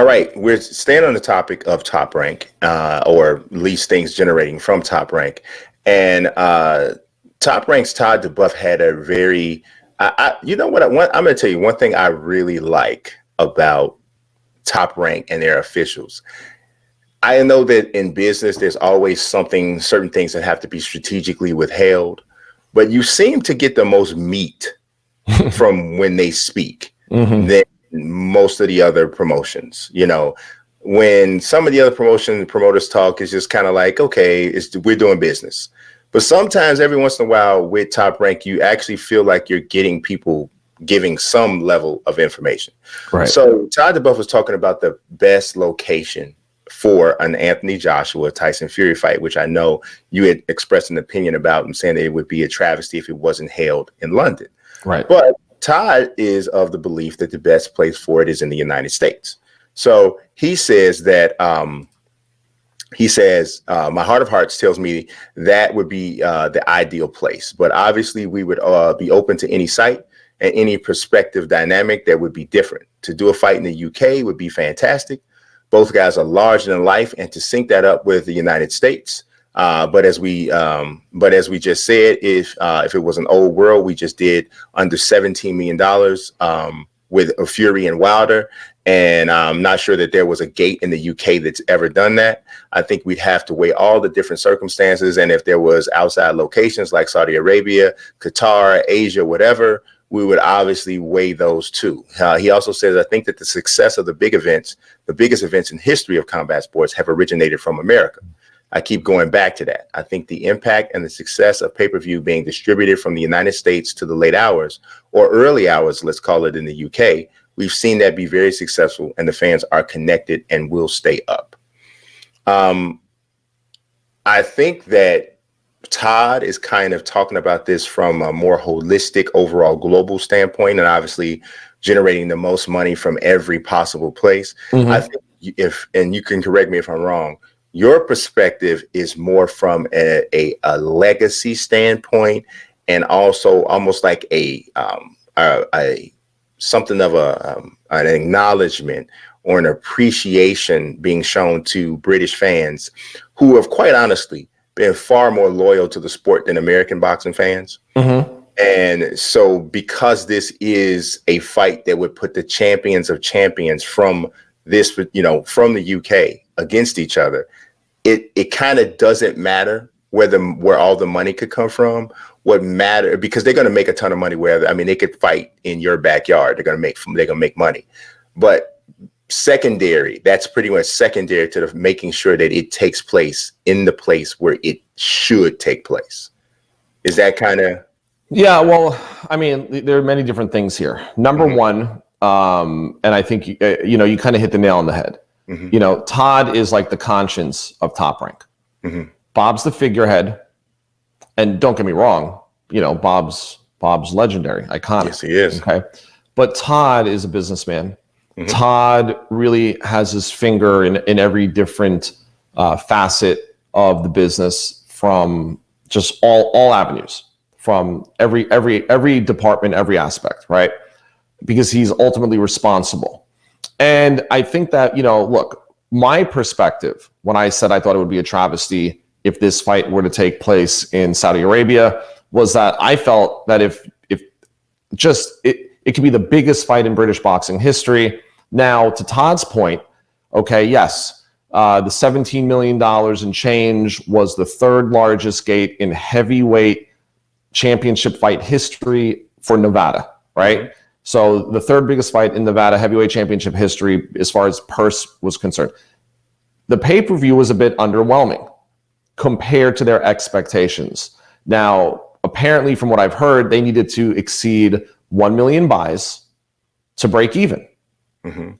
All right, we're staying on the topic of Top Rank, or at least things generating from Top Rank. And Top Rank's Todd DeBuff had a very, you know what? I'm going to tell you one thing I really like about Top Rank and their officials. I know that in business, there's always certain things that have to be strategically withheld, but you seem to get the most meat from when they speak than most of the other promotions. You know, when some of the other promoters talk, it's just kind of like, okay, we're doing business. But sometimes every once in a while with Top Rank, you actually feel like you're getting people giving some level of information. Right. So Todd DeBuff was talking about the best location for an Anthony Joshua Tyson Fury fight, which I know you had expressed an opinion about and saying that it would be a travesty if it wasn't held in London. Right. But Todd is of the belief that the best place for it is in the United States. So he says that my heart of hearts tells me that would be the ideal place. But obviously we would be open to any site and any prospective dynamic that would be different. To do a fight in the UK would be fantastic. Both guys are larger than life, and to sync that up with the United States. But as we just said, if it was an old world, we just did under $17 million with a Fury and Wilder. And I'm not sure that there was a gate in the UK that's ever done that. I think we'd have to weigh all the different circumstances. And if there was outside locations like Saudi Arabia, Qatar, Asia, whatever, we would obviously weigh those too. He also says, I think that the success of the biggest events in history of combat sports have originated from America. I keep going back to that. I think the impact and the success of pay-per-view being distributed from the United States to the late hours or early hours, let's call it in the UK, we've seen that be very successful, and the fans are connected and will stay up. I think that Todd is kind of talking about this from a more holistic overall global standpoint, and obviously generating the most money from every possible place. I think and you can correct me if I'm wrong, your perspective is more from a legacy standpoint, and also almost like something of an acknowledgement or an appreciation being shown to British fans who have quite honestly been far more loyal to the sport than American boxing fans. And so because this is a fight that would put the champions of champions from this, from the UK against each other, it kind of doesn't matter where all the money could come from. What matter, because they're going to make a ton of money they could fight in your backyard. They're going to make money. But that's pretty much secondary to making sure that it takes place in the place where it should take place. Is that kind of? Yeah, well, I mean, there are many different things here. Number one, and I think, you kind of hit the nail on the head. Todd is like the conscience of Top Rank. Bob's the figurehead. And don't get me wrong, Bob's legendary, iconic. Yes, he is. Okay. But Todd is a businessman. Todd really has his finger in every different facet of the business, from just all avenues, from every department, every aspect, right? Because he's ultimately responsible. And I think that, look, my perspective when I said I thought it would be a travesty if this fight were to take place in Saudi Arabia was that I felt that if it could be the biggest fight in British boxing history. Now, to Todd's point, okay, yes, the $17 million and change was the third largest gate in heavyweight championship fight history for Nevada, right? So the third biggest fight in Nevada heavyweight championship history as far as purse was concerned. The pay-per-view was a bit underwhelming compared to their expectations. Now, apparently from what I've heard, they needed to exceed 1 million buys to break even.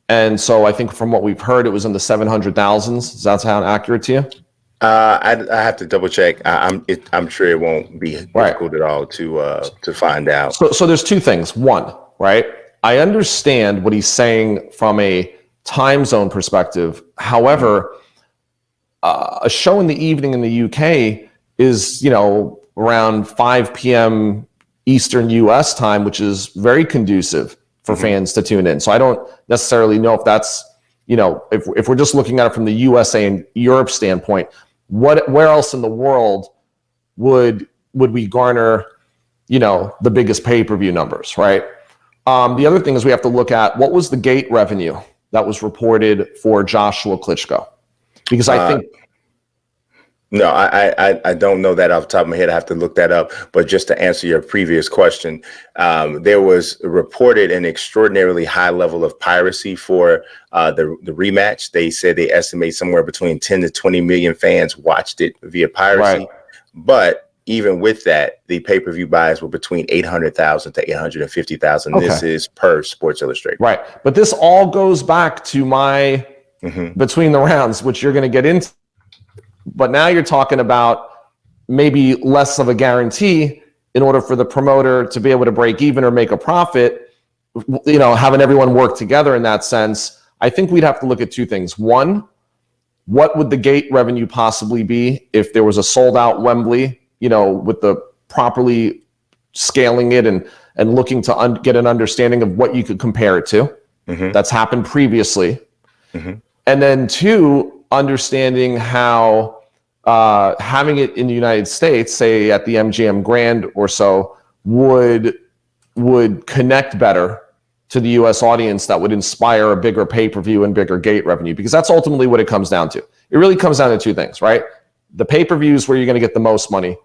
And so I think from what we've heard, it was in the 700,000s. Does that sound accurate to you? I have to double check. I'm sure it won't be difficult at all to find out. So there's two things. One, right? I understand what he's saying from a time zone perspective. However, a show in the evening in the UK is, around 5 p.m. Eastern US time, which is very conducive for fans to tune in. So I don't necessarily know if that's, if we're just looking at it from the USA and Europe standpoint, where else in the world would we garner, the biggest pay-per-view numbers, right? The other thing is we have to look at what was the gate revenue that was reported for Joshua Klitschko, because I think. No, I don't know that off the top of my head. I have to look that up. But just to answer your previous question, there was reported an extraordinarily high level of piracy for the rematch. They said they estimate somewhere between 10 to 20 million fans watched it via piracy. Right. But even with that, the pay-per-view buys were between 800,000 to 850,000. Okay. This is per Sports Illustrated. Right. But this all goes back to my between the rounds, which you're going to get into. But now you're talking about maybe less of a guarantee in order for the promoter to be able to break even or make a profit, having everyone work together in that sense. I think we'd have to look at two things. One, what would the gate revenue possibly be if there was a sold out Wembley, with the properly scaling it and looking to get an understanding of what you could compare it to. That's happened previously. And then two, understanding how having it in the United States, say at the MGM Grand or so, would connect better to the US audience, that would inspire a bigger pay-per-view and bigger gate revenue, because that's ultimately what it comes down to. It really comes down to two things, right? The pay-per-views where you're going to get the most money,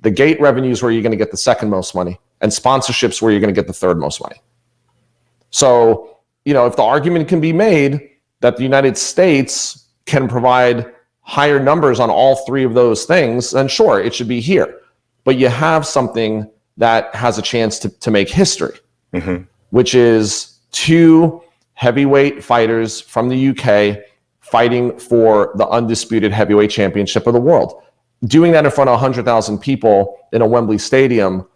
the gate revenues where you're going to get the second most money, and sponsorships where you're going to get the third most money. So, if the argument can be made that the United States can provide higher numbers on all three of those things, then sure, it should be here. But you have something that has a chance to make history, which is two heavyweight fighters from the UK fighting for the undisputed heavyweight championship of the world. Doing that in front of 100,000 people in a Wembley stadium,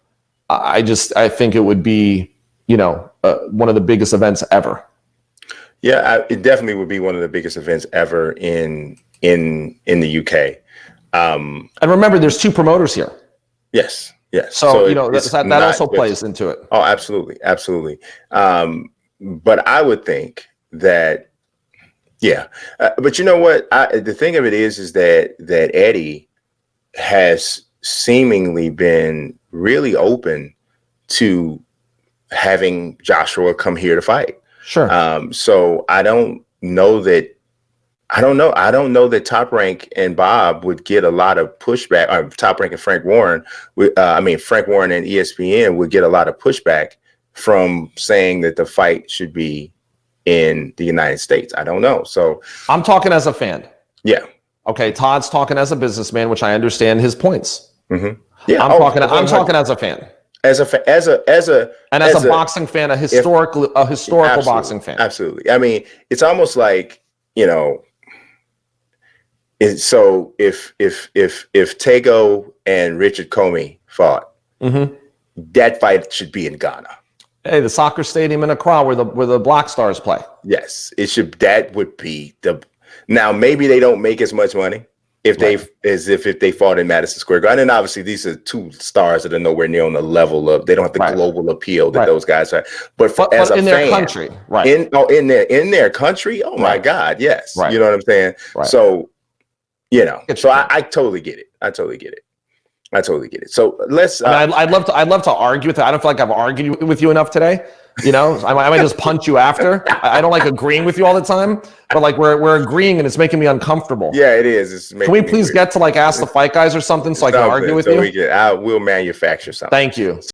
I think it would be, one of the biggest events ever. Yeah, it definitely would be one of the biggest events ever in the UK. And remember, there's two promoters here. Yes. So that also plays into it. Oh, absolutely. But I would think that, but you know what? The thing of it is that Eddie has seemingly been really open to having Joshua come here to fight. Sure. So I don't know that Top Rank and Bob would get a lot of pushback. Top Rank and Frank Warren, Frank Warren and ESPN would get a lot of pushback from saying that the fight should be in the United States. I don't know. So I'm talking as a fan. Yeah. Okay. Todd's talking as a businessman, which I understand his points. Yeah. I'm talking as a fan. As a boxing fan, a historical boxing fan. Absolutely. I mean, it's almost like, so if Tego and Richard Comey fought, that fight should be in Ghana. Hey, the soccer stadium in Accra where the Black Stars play. Yes, it should. That would be now maybe they don't make as much money if they fought in Madison Square Garden. And obviously these are two stars that are nowhere near on the level of, they don't have the global appeal that those guys have. But as a fan, their country, right? In their country, oh my God, yes. Right. You know what I'm saying? Right. So, so I totally get it. I totally get it. So let's. I'd love to argue with it. I don't feel like I've argued with you enough today. I might just punch you after. I don't like agreeing with you all the time, but like we're agreeing and it's making me uncomfortable. Yeah, it is. Can we please get to like Ask the Fight Guys or something so I can argue with you? We'll manufacture something. Thank you.